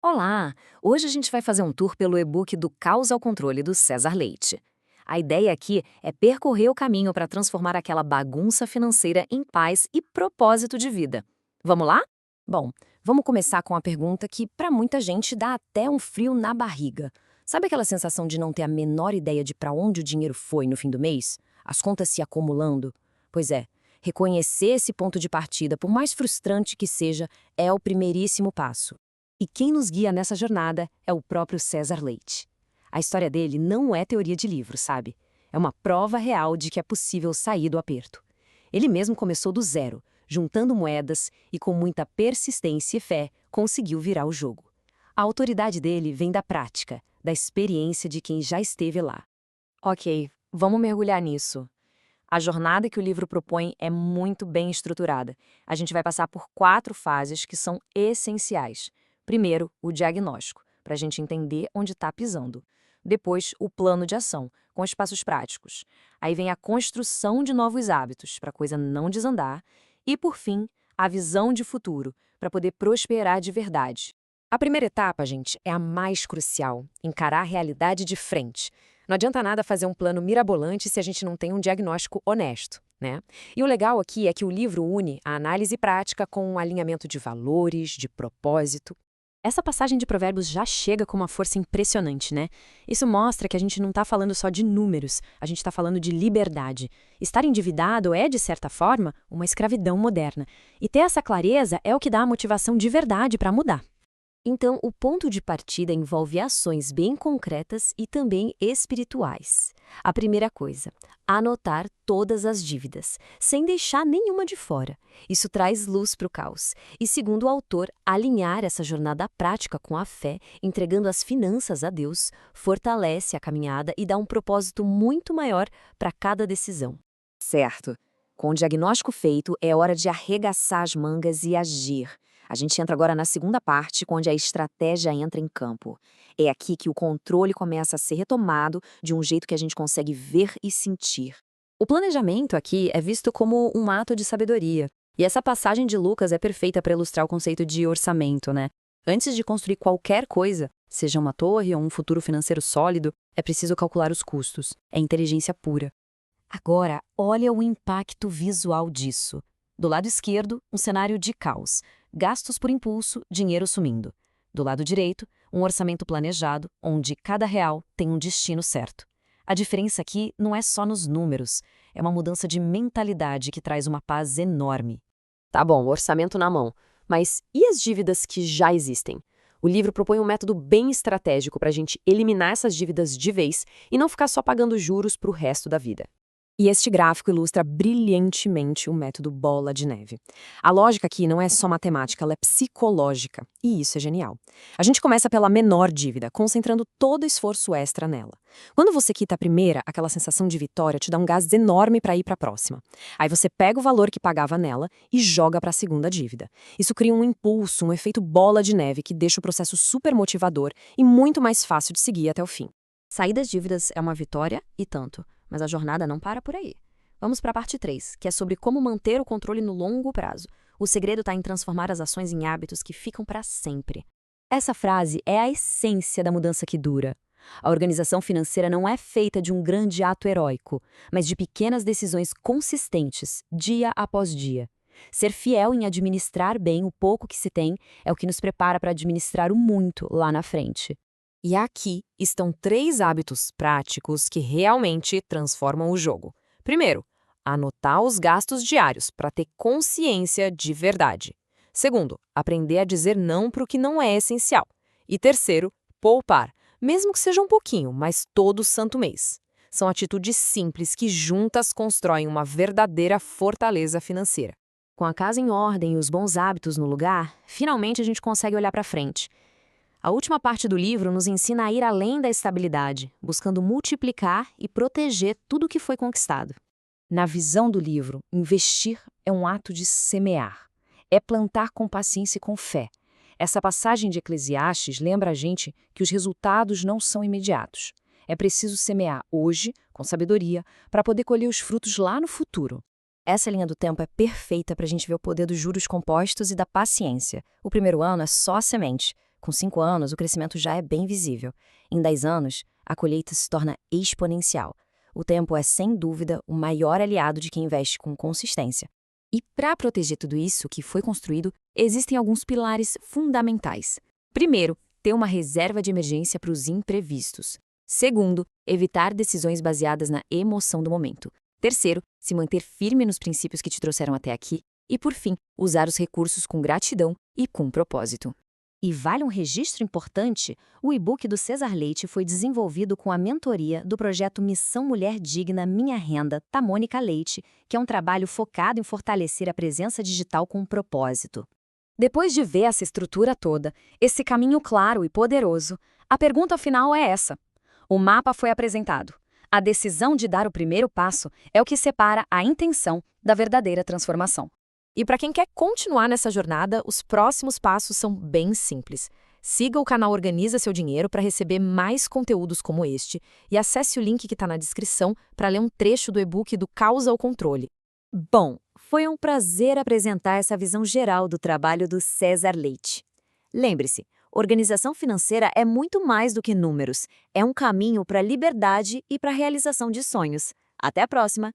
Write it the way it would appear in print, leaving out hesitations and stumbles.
Olá! Hoje a gente vai fazer um tour pelo e-book do Caos ao Controle do César Leite. A ideia aqui é percorrer o caminho para transformar aquela bagunça financeira em paz e propósito de vida. Vamos lá? Bom, vamos começar com a pergunta que, para muita gente, dá até um frio na barriga. Sabe aquela sensação de não ter a menor ideia de para onde o dinheiro foi no fim do mês? As contas se acumulando? Pois é, reconhecer esse ponto de partida, por mais frustrante que seja, é o primeiríssimo passo. E quem nos guia nessa jornada é o próprio César Leite. A história dele não é teoria de livro, sabe? É uma prova real de que é possível sair do aperto. Ele mesmo começou do zero, juntando moedas e, com muita persistência e fé, conseguiu virar o jogo. A autoridade dele vem da prática, da experiência de quem já esteve lá. Ok, vamos mergulhar nisso. A jornada que o livro propõe é muito bem estruturada. A gente vai passar por 4 fases que são essenciais. Primeiro, o diagnóstico, para a gente entender onde está pisando. Depois, o plano de ação, com os passos práticos. Aí vem a construção de novos hábitos, para a coisa não desandar. E, por fim, a visão de futuro, para poder prosperar de verdade. A primeira etapa, gente, é a mais crucial: encarar a realidade de frente. Não adianta nada fazer um plano mirabolante se a gente não tem um diagnóstico honesto, né? E o legal aqui é que o livro une a análise prática com um alinhamento de valores, de propósito. Essa passagem de Provérbios já chega com uma força impressionante, né? Isso mostra que a gente não está falando só de números, a gente está falando de liberdade. Estar endividado é, de certa forma, uma escravidão moderna. E ter essa clareza é o que dá a motivação de verdade para mudar. Então, o ponto de partida envolve ações bem concretas e também espirituais. A primeira coisa, anotar todas as dívidas, sem deixar nenhuma de fora. Isso traz luz para o caos. E, segundo o autor, alinhar essa jornada prática com a fé, entregando as finanças a Deus, fortalece a caminhada e dá um propósito muito maior para cada decisão. Certo. Com o diagnóstico feito, é hora de arregaçar as mangas e agir. A gente entra agora na segunda parte, onde a estratégia entra em campo. É aqui que o controle começa a ser retomado de um jeito que a gente consegue ver e sentir. O planejamento aqui é visto como um ato de sabedoria. E essa passagem de Lucas é perfeita para ilustrar o conceito de orçamento, né? Antes de construir qualquer coisa, seja uma torre ou um futuro financeiro sólido, é preciso calcular os custos. É inteligência pura. Agora, olha o impacto visual disso. Do lado esquerdo, um cenário de caos. Gastos por impulso, dinheiro sumindo. Do lado direito, um orçamento planejado, onde cada real tem um destino certo. A diferença aqui não é só nos números, é uma mudança de mentalidade que traz uma paz enorme. Tá bom, orçamento na mão. Mas e as dívidas que já existem? O livro propõe um método bem estratégico para a gente eliminar essas dívidas de vez e não ficar só pagando juros para o resto da vida. E este gráfico ilustra brilhantemente o método bola de neve. A lógica aqui não é só matemática, ela é psicológica. E isso é genial. A gente começa pela menor dívida, concentrando todo o esforço extra nela. Quando você quita a primeira, aquela sensação de vitória te dá um gás enorme para ir para a próxima. Aí você pega o valor que pagava nela e joga para a segunda dívida. Isso cria um impulso, um efeito bola de neve que deixa o processo super motivador e muito mais fácil de seguir até o fim. Sair das dívidas é uma vitória e tanto. Mas a jornada não para por aí. Vamos para a parte 3, que é sobre como manter o controle no longo prazo. O segredo está em transformar as ações em hábitos que ficam para sempre. Essa frase é a essência da mudança que dura. A organização financeira não é feita de um grande ato heróico, mas de pequenas decisões consistentes, dia após dia. Ser fiel em administrar bem o pouco que se tem é o que nos prepara para administrar o muito lá na frente. E aqui estão 3 hábitos práticos que realmente transformam o jogo. Primeiro, anotar os gastos diários para ter consciência de verdade. Segundo, aprender a dizer não para o que não é essencial. E terceiro, poupar, mesmo que seja um pouquinho, mas todo santo mês. São atitudes simples que juntas constroem uma verdadeira fortaleza financeira. Com a casa em ordem e os bons hábitos no lugar, finalmente a gente consegue olhar para frente. A última parte do livro nos ensina a ir além da estabilidade, buscando multiplicar e proteger tudo o que foi conquistado. Na visão do livro, investir é um ato de semear. É plantar com paciência e com fé. Essa passagem de Eclesiastes lembra a gente que os resultados não são imediatos. É preciso semear hoje, com sabedoria, para poder colher os frutos lá no futuro. Essa linha do tempo é perfeita para a gente ver o poder dos juros compostos e da paciência. O primeiro ano é só a semente. Com 5 anos, o crescimento já é bem visível. Em 10 anos, a colheita se torna exponencial. O tempo é, sem dúvida, o maior aliado de quem investe com consistência. E para proteger tudo isso que foi construído, existem alguns pilares fundamentais. Primeiro, ter uma reserva de emergência para os imprevistos. Segundo, evitar decisões baseadas na emoção do momento. Terceiro, se manter firme nos princípios que te trouxeram até aqui. E, por fim, usar os recursos com gratidão e com propósito. E vale um registro importante, o e-book do Cesar Leite foi desenvolvido com a mentoria do projeto Missão Mulher Digna Minha Renda, da Mônica Leite, que é um trabalho focado em fortalecer a presença digital com propósito. Depois de ver essa estrutura toda, esse caminho claro e poderoso, a pergunta final é essa. O mapa foi apresentado. A decisão de dar o primeiro passo é o que separa a intenção da verdadeira transformação. E para quem quer continuar nessa jornada, os próximos passos são bem simples. Siga o canal Organiza Seu Dinheiro para receber mais conteúdos como este e acesse o link que está na descrição para ler um trecho do e-book do Caos ao Controle. Bom, foi um prazer apresentar essa visão geral do trabalho do Cesar Leite. Lembre-se, organização financeira é muito mais do que números. É um caminho para a liberdade e para a realização de sonhos. Até a próxima!